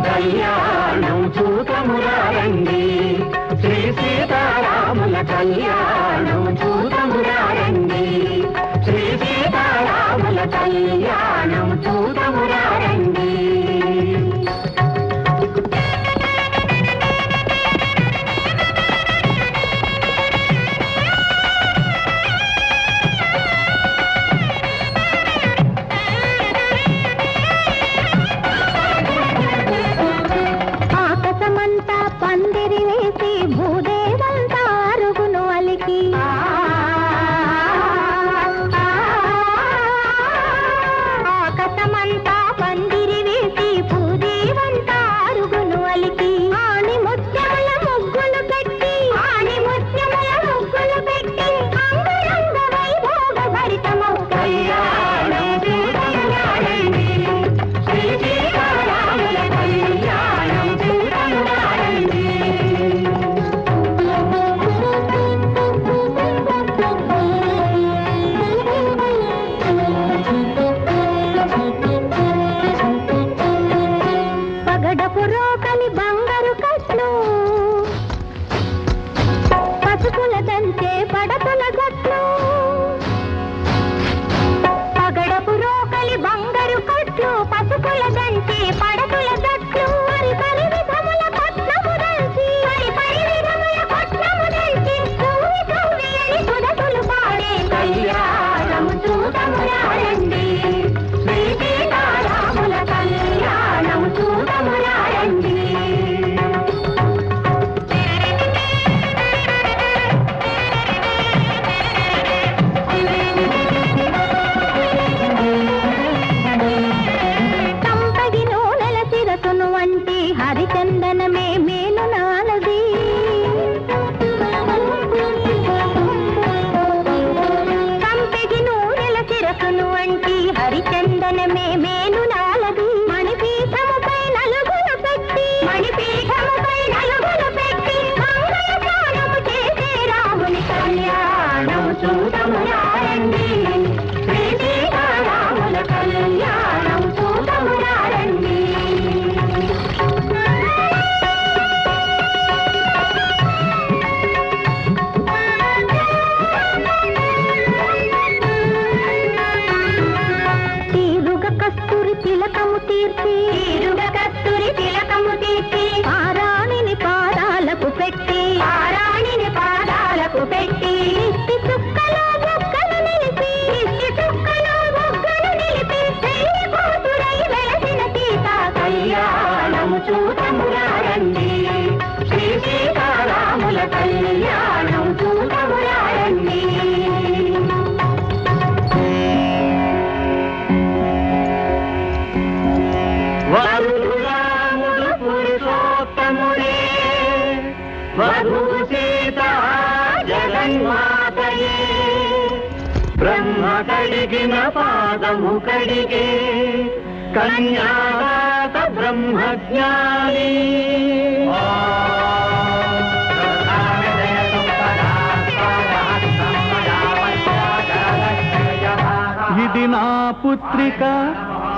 కళ్యాణం చూతమురారండి, శ్రీ సీతారాముల కళ్యాణం చూతమురారండి. వధువు సీత జగన్మాతయే బ్రహ్మ కడిగిన పాదము కడిగే కన్యాదాత బ్రహ్మజ్ఞాని ఇది నా పుత్రిక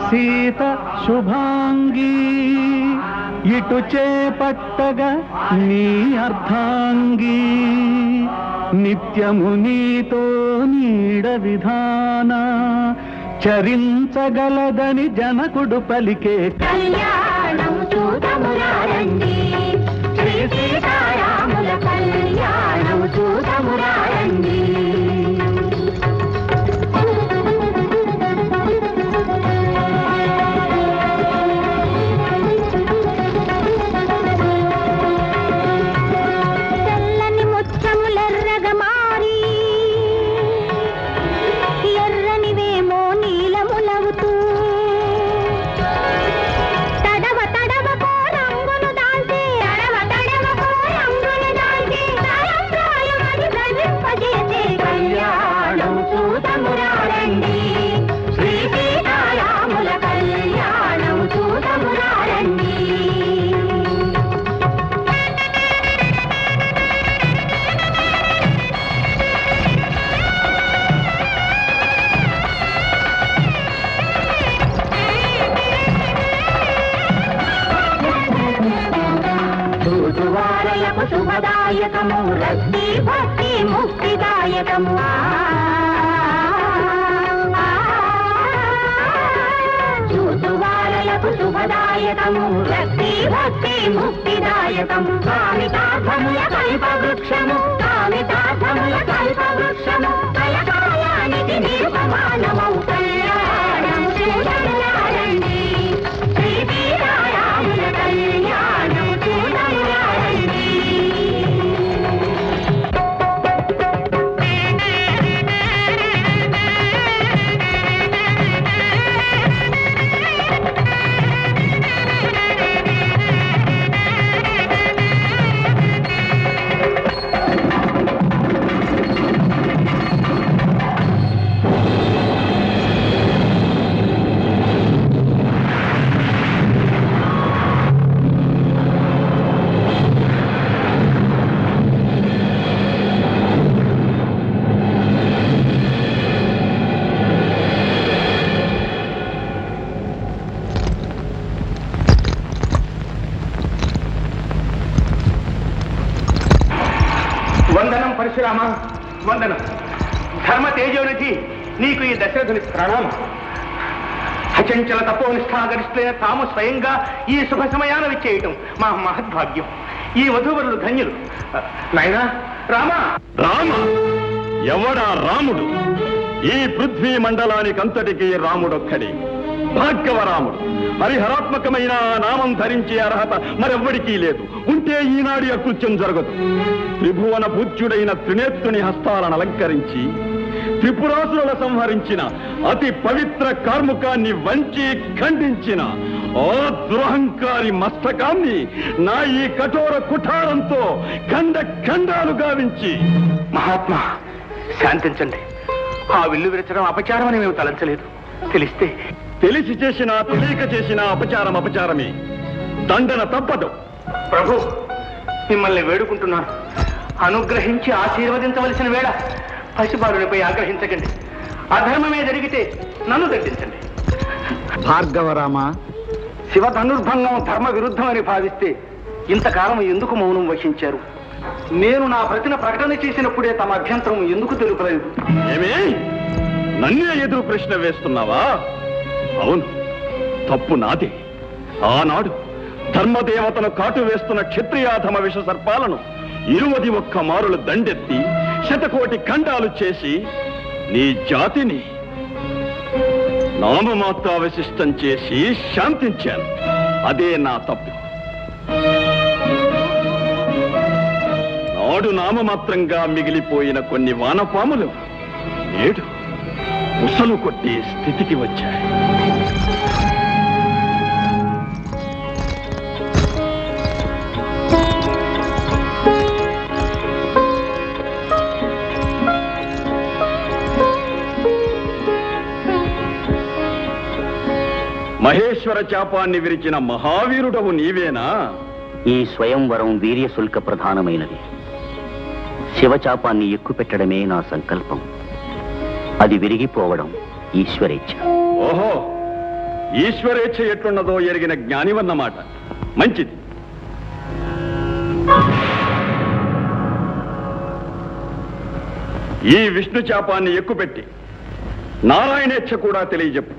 సీత శుభాంగి ఇటు చేపట్టగా నీ అర్ధాంగి నిత్యము నీతో నీడ విధాన చరించగలదని జనకుడు పలికే కళ్యాణం చూడమురారండి శ్రీ సీతారాముల కళ్యాణం చూడమురారండి శుభదాయకము రక్తి భక్తి ముక్తిదాయకము చూతువారలకు శుభదాయకము రక్తి భక్తి ముక్తిదాయకము కామితార్థముల కల్పవృక్షము కామితార్థముల కల్పవృక్షము కలకాలానికి నిర్వమానమౌ కళ్యాణం చూడమురారండి శ్రీ సీతారాముల కళ్యాణం చూడమురారండి వందనం పరశురామ వందనం ధర్మ తేజోనిధి నీకు ఈ దశరథుని ప్రణామం అచంచల తపోనిష్ఠాగరిష్ఠులైన తాము స్వయంగా ఈ శుభ సమయాన విచ్చేయటం మా మహద్భాగ్యం ఈ వధూవరులు ధన్యులు నాయనా రామా రామ ఎవడా రాముడు ఈ పృథ్వీ మండలానికంతటికీ రాముడొక్కడే భార్గవరాముడు హరిహరాత్మకమైన ఆ నామం ధరించే అర్హత మరెవ్వడికీ లేదు ఉంటే ఈనాడు అకృత్యం జరగదు త్రిభువన పూజ్యుడైన త్రినేత్రుని హస్తాలను అలంకరించి త్రిపురాసురుల సంహరించిన అతి పవిత్ర కార్ముకాన్ని వంచి ఖండించిన ఆ దురహంకారి మస్తకాన్ని నా ఈ కఠోర కుఠారంతో ఖండ ఖండాలు గావించి మహాత్మా శాంతించండి ఆ విల్లు విరచడం అపచారం అని మేము తలంచలేదు తెలిస్తే తెలిసి చేసినా తెలియక చేసినా అపచారం అపచారమే దండన తప్పదు ప్రభు మిమ్మల్ని వేడుకుంటున్నాను అనుగ్రహించి ఆశీర్వదించవలసిన వేళ పసిబాలునిపై ఆగ్రహించకండి అధర్మమే జరిగితే నన్ను దండించండి భార్గవరామ శివ ధనుర్భంగం ధర్మ విరుద్ధమని భావిస్తే ఇంతకాలం ఎందుకు మౌనం వహించారు నేను నా ప్రతిన ప్రకటన చేసినప్పుడే తమ అభ్యంతరం ఎందుకు తెలుపలేదు ఏమే నన్నే ఎదురు ప్రశ్న వేస్తున్నావా అవును తప్పు నాదే ఆనాడు ధర్మదేవతను కాటు వేస్తున్న క్షత్రియాధమ విష సర్పాలను 21 మారులు దండెత్తి శతకోటి ఖండాలు చేసి నీ జాతిని నామమాత్రావశిష్టం చేసి శాంతించాను అదే నా తప్పు నాడు నామమాత్రంగా మిగిలిపోయిన కొన్ని వానపాములు నేడు ముసలు కొట్టి స్థితికి వచ్చాయి మహేశ్వర చాపాన్ని విరిచిన మహావీరుడవు నీవేనా? ఈ స్వయంవరం వీర్యశుల్క ప్రధానమైనది. శివచాపాన్ని ఎక్కుపెట్టడమే నా సంకల్పం. అది విరిగిపోవడం ఈశ్వరేచ్ఛ. ఓహో, ఈశ్వరేచ్ఛ ఎట్లున్నదో ఎరిగిన జ్ఞానివన్నమాట. మంచిది. ఈ విష్ణు చాపాన్ని ఎక్కుపెట్టి నారాయణేచ్ఛ కూడా తెలియజెప్పు.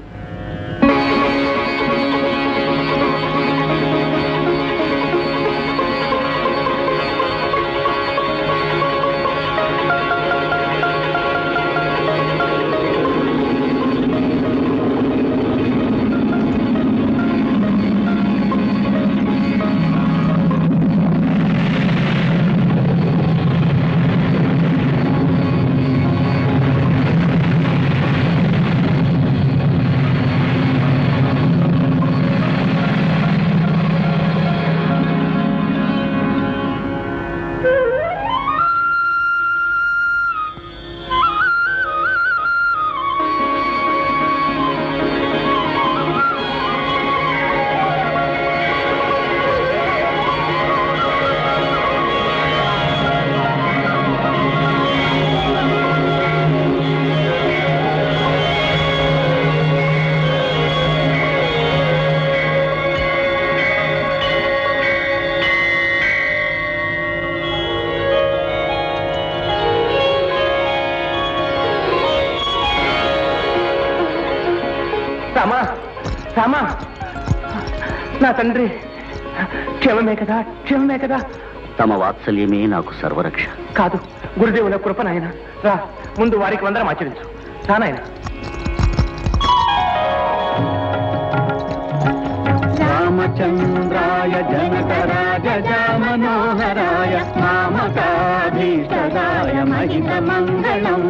రామా, రామా, నా తండ్రి, క్షేమమే కదా, క్షేమమే కదా? తమ వాత్సల్యమే నాకు సర్వరక్ష. కాదు, గురుదేవుల కృప నాయన. రా, ముందు వారికి వందనం ఆచరించు. రా నాయన. రామచంద్రాయ జనకరాజ మనోహరాయ మామకాభీష్టదాయ మహిత మంగళం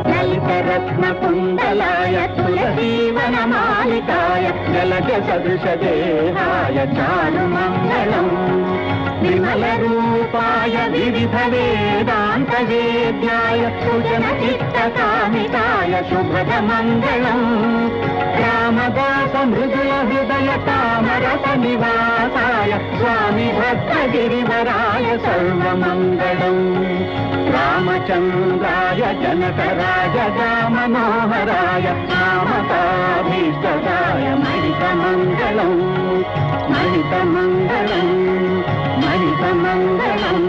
లలితరత్నకుండలాయ తులసీవనమాలికాయ జలజ సదృశ దేహాయ చారు మంగళం విమల రూపాయ వివిధ వేదాంత వేద్యాయ సుజన చిత్త కామితాయ శుభద మంగళం రామదాస మృదుల హృదయ తామరస నివాసాయ స్వామి భద్రగిరివరాయ సర్వమంగళం రామచంద్రాయ జనకరాజ మనోహరాయ మామకాభీష్టదాయ మహిత మంగళం మహిత మంగళం మహిత మంగళం.